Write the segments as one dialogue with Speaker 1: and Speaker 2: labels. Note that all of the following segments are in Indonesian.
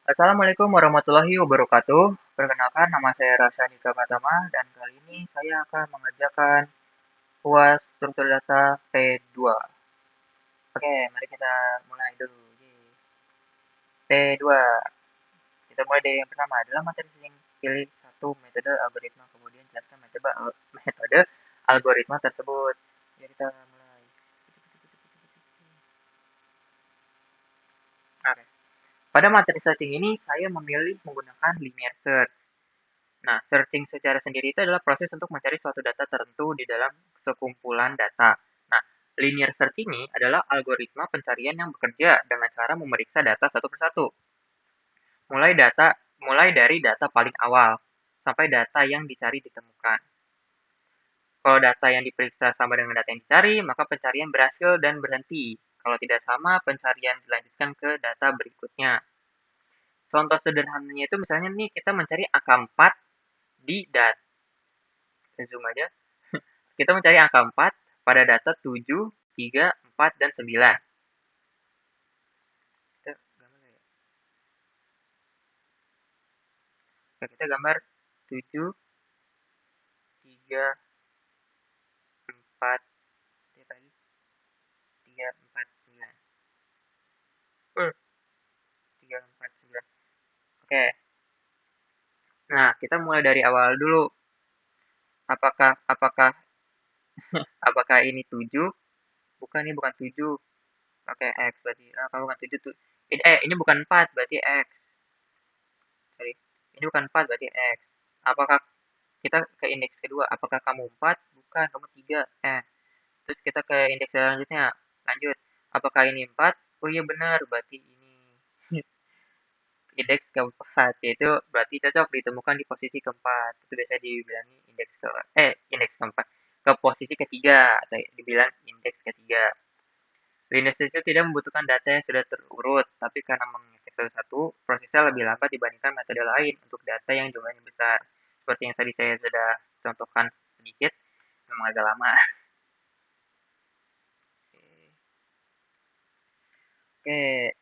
Speaker 1: Assalamualaikum warahmatullahi wabarakatuh. Perkenalkan, nama saya Rasyanika Pratama dan kali ini saya akan mengerjakan UAS struktur data P2. Oke, mari kita mulai dulu. P2. Kita mulai dari yang pertama. Dalam materi sing pilih satu metode algoritma, kemudian jelaskan metode algoritma tersebut. Ya, kita mulai. Oke. Pada materi searching ini, saya memilih menggunakan linear search. Nah, searching secara sendiri itu adalah proses untuk mencari suatu data tertentu di dalam sekumpulan data. Nah, linear search ini adalah algoritma pencarian yang bekerja dengan cara memeriksa data satu persatu. Mulai dari data paling awal sampai data yang dicari ditemukan. Kalau data yang diperiksa sama dengan data yang dicari, maka pencarian berhasil dan berhenti. Kalau tidak sama, pencarian dilanjutkan ke data berikutnya. Contoh sederhananya itu misalnya nih kita mencari angka 4 di data. Zoom aja. Kita mencari angka 4 pada data 7, 3, 4, dan 9. Kita gambar 7, 3, 4, 3, 4, 9. 3, 4, 9. Oke. Nah, kita mulai dari awal dulu. Apakah apakah apakah ini 7? Bukan, ini bukan 7. Oke, X berarti. Kalau bukan 7 tuh ini bukan 4 berarti X. Sorry. Ini bukan 4 berarti X. Apakah kita ke indeks kedua? Apakah kamu 4? Bukan, kamu 3. Terus kita ke indeks selanjutnya. Lanjut. Apakah ini 4? Oh iya benar, berarti ini. Indeks keempat, yaitu berarti cocok ditemukan di posisi keempat. Itu biasa dibilang indeks keempat. Ke posisi ketiga, atau dibilang indeks ketiga. Linear itu tidak membutuhkan data yang sudah terurut, tapi karena mengekses satu, prosesnya lebih lambat dibandingkan metode lain untuk data yang jumlahnya besar. Seperti yang tadi saya sudah contohkan sedikit, memang agak lama. Oke,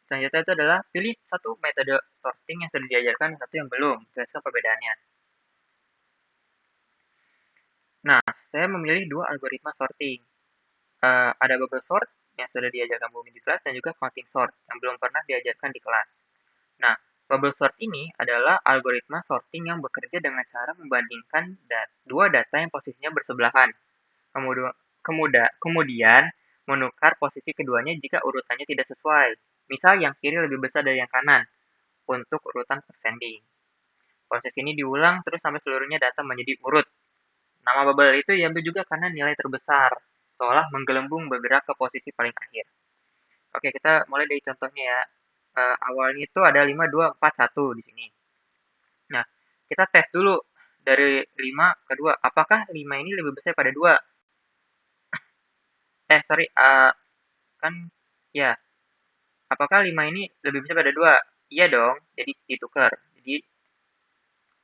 Speaker 1: selanjutnya itu adalah pilih satu metode sorting yang sudah diajarkan dan satu yang belum. Jelaskan perbedaannya. Nah, saya memilih dua algoritma sorting. Ada bubble sort yang sudah diajarkan Bu di kelas dan juga counting sort yang belum pernah diajarkan di kelas. Nah, bubble sort ini adalah algoritma sorting yang bekerja dengan cara membandingkan dua data yang posisinya bersebelahan. Kemudian menukar posisi keduanya jika urutannya tidak sesuai. Misal yang kiri lebih besar dari yang kanan untuk urutan ascending. Proses ini diulang terus sampai seluruhnya data menjadi urut. Nama bubble itu diambil juga karena nilai terbesar, seolah menggelembung bergerak ke posisi paling akhir. Oke, kita mulai dari contohnya ya. Awalnya itu ada 5, 2, 4, 1 di sini. Nah, kita tes dulu dari 5 ke 2. Apakah 5 ini lebih besar pada 2? Sorry, kan ya. Apakah 5 ini lebih besar pada 2? Iya dong, jadi ditukar. Jadi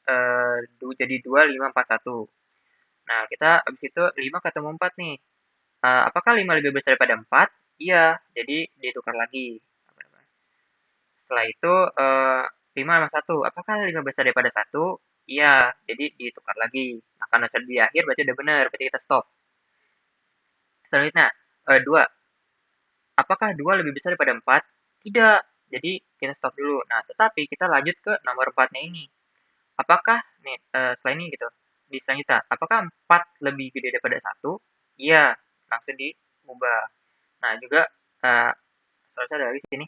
Speaker 1: 2, 5, 4, 1. Nah, kita habis itu 5 ketemu 4 nih. Apakah 5 lebih besar daripada 4? Iya, jadi ditukar lagi. Setelah itu 5 sama 1. Apakah 5 besar daripada 1? Iya, jadi ditukar lagi. Nah, karena sudah di akhir berarti udah benar, berarti kita stop. Selanjutnya 2. Apakah 2 lebih besar daripada 4? Tidak. Jadi kita stop dulu. Nah, tetapi kita lanjut ke nomor 4-nya ini. Apakah nih setelah ini gitu. Di selanjutnya, apakah 4 lebih gede daripada 1? Iya, langsung diubah. Nah, juga selesai dari sini.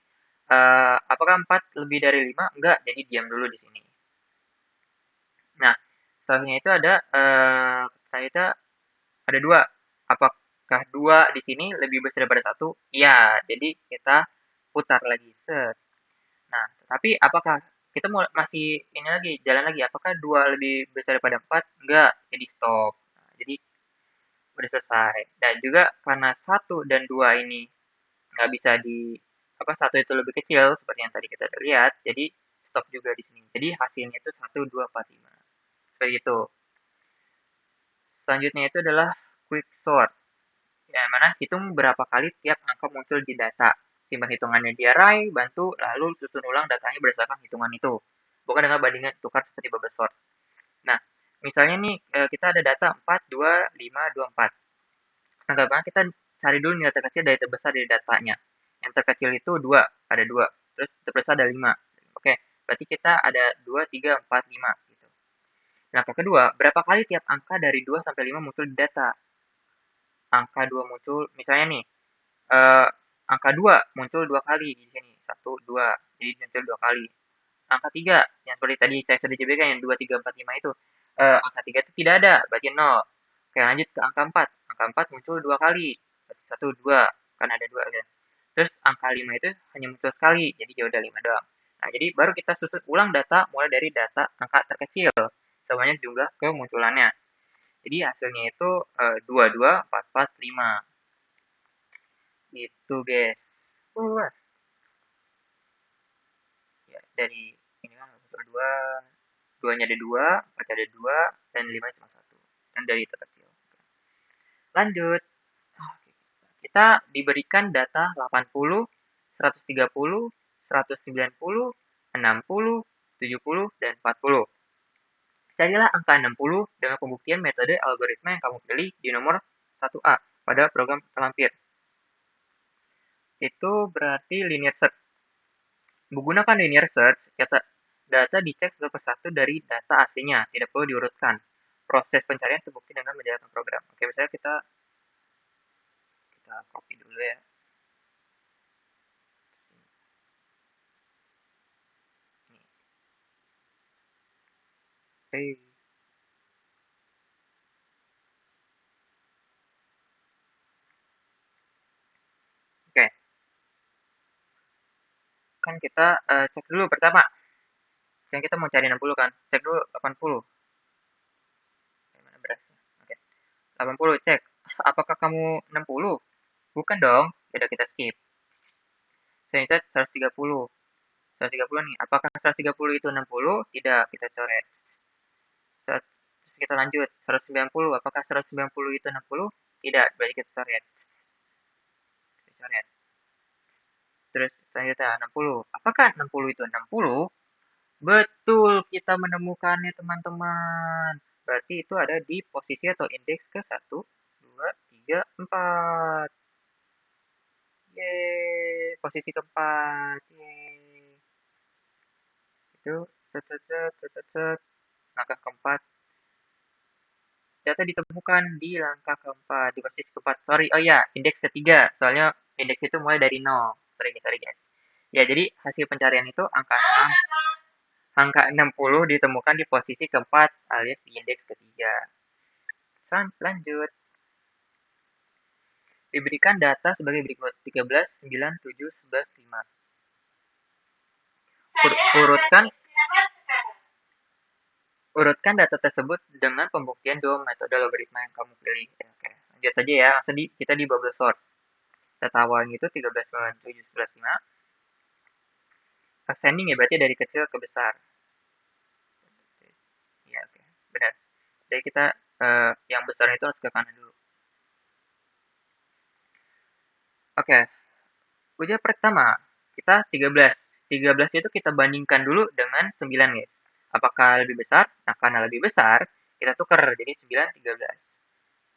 Speaker 1: Apakah 4 lebih dari 5? Enggak, jadi diam dulu di sini. Nah, setelahnya itu ada selanjutnya ada 2. Apakah 2 di sini lebih besar daripada 1? Iya, jadi kita putar lagi. Set. Nah, tapi apakah kita masih ini lagi, jalan lagi. Apakah 2 lebih besar daripada 4? Enggak, jadi stop. Nah, jadi udah selesai. Dan juga karena 1 dan 2 ini nggak bisa satu itu lebih kecil seperti yang tadi kita lihat, jadi stop juga di sini. Jadi hasilnya itu 1, 2, 4, 5. Seperti itu. Selanjutnya itu adalah quick sort. Yang mana hitung berapa kali tiap angka muncul di data. simpan hitungannya di array, bantu, lalu susun ulang datanya berdasarkan hitungan itu. Bukan dengan bandingan tukar seperti bubble sort. Nah, misalnya nih kita ada data 4, 2, 5, 2, 4. Nah, gampang kita cari dulu nilai terkecil dari terbesar dari datanya. Yang terkecil itu 2, ada 2. Terus terbesar ada 5. Oke, berarti kita ada 2, 3, 4, 5. Gitu. Langkah kedua, berapa kali tiap angka dari 2 sampai 5 muncul di data? Angka 2 muncul, misalnya nih, eh, angka 2 muncul 2 kali di sini. 1, 2. Jadi muncul 2 kali. Angka 3, yang seperti tadi saya sudah jelaskan, yang 2, 3, 4, 5 itu. Angka 3 itu tidak ada, berarti 0. Oke, lanjut ke angka 4. Angka 4 muncul 2 kali. Berarti 1, 2. Kan ada 2 kan. Terus angka 5 itu hanya muncul sekali, jadi ya udah 5 doang. Nah, jadi baru kita susun ulang data mulai dari data angka terkecil. Semuanya jumlah kemunculannya. Jadi hasilnya itu 2, 2, 4, 4, 5. Gitu, guys. Wah. Ya, dari ini kan 2, 2-nya ada 2, 4 ada 2, dan 5 cuma 1. Dan dari terkecil. Lanjut. Kita diberikan data 80, 130, 190, 60, 70, dan 40. Carilah angka 60 dengan pembuktian metode algoritma yang kamu pilih di nomor 1A pada program terlampir. Itu berarti linear search. Menggunakan linear search, data dicek satu persatu dari data aslinya, tidak perlu diurutkan. Proses pencarian terbukti dengan menjalankan program. Oke, misalnya kita copy dulu ya. Oke. Oke. Kan kita cek dulu pertama. Yang kita mau cari 60 kan. Cek dulu 80. Gimana berasnya? Oke. 80 cek. Apakah kamu 60? Bukan dong. Sudah kita skip. Selanjutnya 130. 130 nih. Apakah 130 itu 60? Tidak, kita coret. Terus kita lanjut. 190. Apakah 190 itu 60? Tidak, berarti kita coret. Kita coret. Terus selanjutnya 60. Apakah 60 itu 60? Betul, kita menemukannya teman-teman. Berarti itu ada di posisi atau indeks ke 1, 2, 3, 4. Yeay, posisi keempat. Yeay. Itu, set, set, set, set, set, set. Langkah keempat. Data ditemukan di langkah keempat, di posisi keempat. Sorry, oh ya, indeks ketiga. Soalnya indeks itu mulai dari 0. Sorry guys. Ya, jadi hasil pencarian itu angka 6. Angka 60 ditemukan di posisi keempat alias di indeks ketiga. Lanjut. Diberikan data sebagai berikut: 13, 9, 7, 11, 5. Urutkan data tersebut dengan pembuktian dua metode logaritma yang kamu pilih. Oke. Lanjut saja ya. Kita di bubble sort. Data awalnya itu 13, 9, 7, 11, 5. Ascending ya, berarti dari kecil ke besar. Ya, oke. Benar. Jadi kita yang besar itu harus ke kanan dulu. Oke. Ujian pertama, kita 13. 13 itu kita bandingkan dulu dengan 9, guys. Apakah lebih besar? Nah, karena lebih besar, kita tukar jadi 9, 13.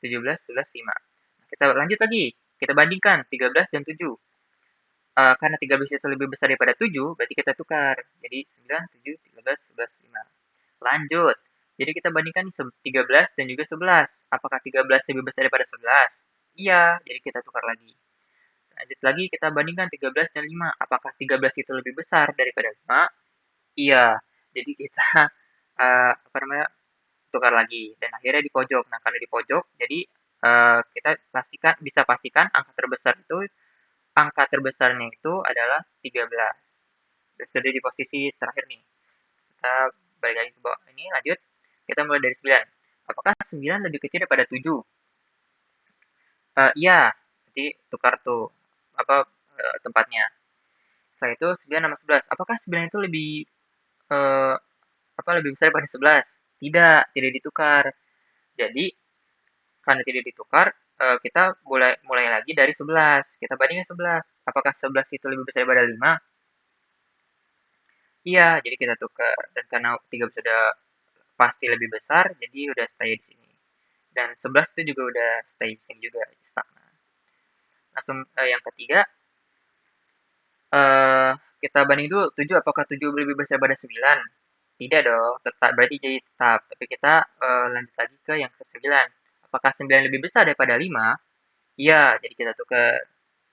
Speaker 1: 17, 11, 5. Nah, kita lanjut lagi. Kita bandingkan 13 dan 7. Karena 13 itu lebih besar daripada 7, berarti kita tukar. Jadi 9, 7, 13, 11, 5. Lanjut. Jadi kita bandingkan 13 dan juga 11. Apakah 13 lebih besar daripada 11? Iya, jadi kita tukar lagi. Lanjut lagi kita bandingkan 13 dan 5. Apakah 13 itu lebih besar daripada 5? Iya. Jadi kita apa namanya? Tukar lagi dan akhirnya di pojok. Nah, karena di pojok jadi kita bisa pastikan angka terbesarnya itu adalah 13. Sudah di posisi terakhir nih. Kita balik lagi ke bawah ini, lanjut. Kita mulai dari 9. Apakah 9 lebih kecil daripada 7? Iya. Jadi tukar tuh tempatnya. Setelah itu 9 sama 11. Apakah 9 itu eh, lebih besar daripada 11? Tidak ditukar. Jadi Karena tidak ditukar, kita mulai lagi dari 11. Kita bandingin 11. Apakah 11 itu lebih besar daripada 5? Iya, jadi kita tukar. Dan karena 3 sudah pasti lebih besar, jadi udah stay di sini. Dan 11 itu juga udah stay di sini juga. Stagnan. Langsung yang ketiga, eh kita banding dulu 7, apakah 7 lebih besar daripada 9? Tidak dong, tetap berarti jadi tetap. Tapi kita lanjut lagi ke yang ke-9. Apakah 9 lebih besar daripada 5? Iya, jadi kita tukar.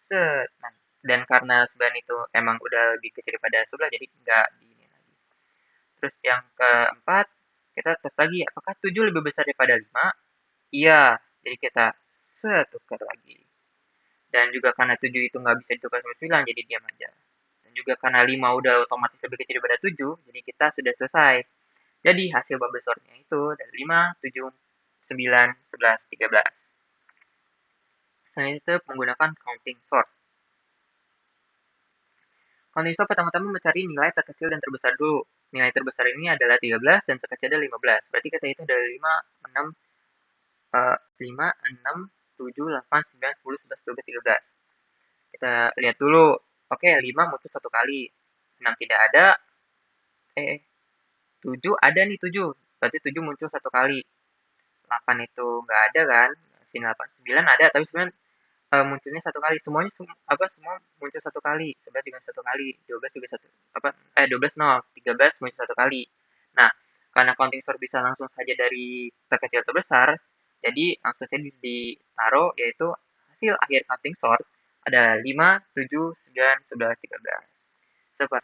Speaker 1: Set. Nah, dan karena 9 itu emang udah lebih kecil daripada 11, jadi nggak di ini lagi. Terus yang keempat, kita tes lagi, apakah 7 lebih besar daripada 5? Iya, jadi kita setukar lagi. Dan juga karena 7 itu nggak bisa ditukar sama 9, jadi diam aja. Dan juga karena 5 udah otomatis lebih kecil daripada 7, jadi kita sudah selesai. Jadi hasil bubble sortnya itu dari 5, 7, 9, 11, 13. Selain itu menggunakan counting sort. Counting sort pertama-tama mencari nilai terkecil dan terbesar dulu. Nilai terbesar ini adalah 13 dan terkecil adalah 15. Berarti kita hitung dari 5, 6, 5, 6, 7, 8, 9, 10, 11, 12, 13. Kita lihat dulu. Oke, 5 muncul satu kali. 6 tidak ada. 7 ada nih 7. Berarti 7 muncul satu kali. 8 itu nggak ada kan? Sini 8. 9 ada, tapi 9 munculnya satu kali. Semuanya semua muncul satu kali. 11 juga satu kali. 12 juga satu. 12 0. 13 muncul satu kali. Nah, karena counting sort bisa langsung saja dari terkecil terbesar, jadi langsung saja ditaruh yaitu hasil akhir counting sort ada 5, 7, 9, 11, 13. Coba.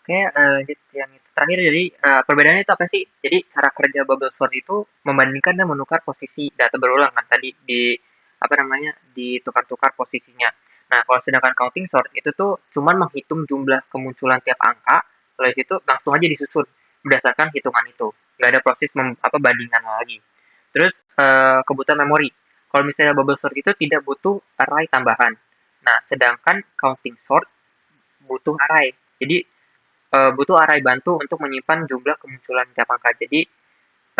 Speaker 1: Oke, lanjut yang itu terakhir. Jadi perbedaannya itu apa sih? Jadi cara kerja bubble sort itu membandingkan dan menukar posisi data berulang kan tadi di apa namanya ditukar-tukar posisinya. Nah, kalau sedangkan counting sort itu tuh cuman menghitung jumlah kemunculan tiap angka, lalu itu langsung aja disusun berdasarkan hitungan itu. Nggak ada proses bandingan lagi. Terus kebutuhan memori. Kalau misalnya bubble sort itu tidak butuh array tambahan. Nah, sedangkan counting sort butuh array. Jadi butuh array bantu untuk menyimpan jumlah kemunculan tiap angka. Jadi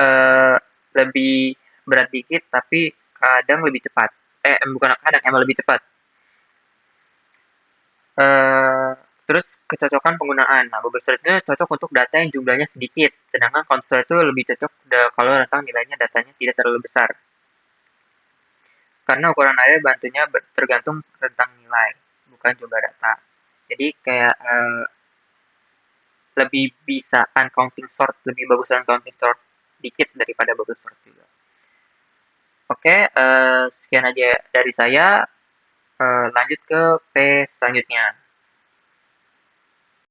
Speaker 1: uh, lebih berat dikit tapi kadang lebih cepat. Bukan kadang, emang lebih cepat. Uh, Terus kecocokan penggunaan. Nah, bubble sort itu cocok untuk data yang jumlahnya sedikit, sedangkan console itu lebih cocok kalau rentang nilainya datanya tidak terlalu besar. Karena ukuran array bantunya tergantung rentang nilai, bukan jumlah data. Jadi kayak lebih bisa uncounting sort, lebih bagus uncounting sort dikit daripada bubble sort juga. Oke, sekian aja dari saya. Lanjut ke P selanjutnya.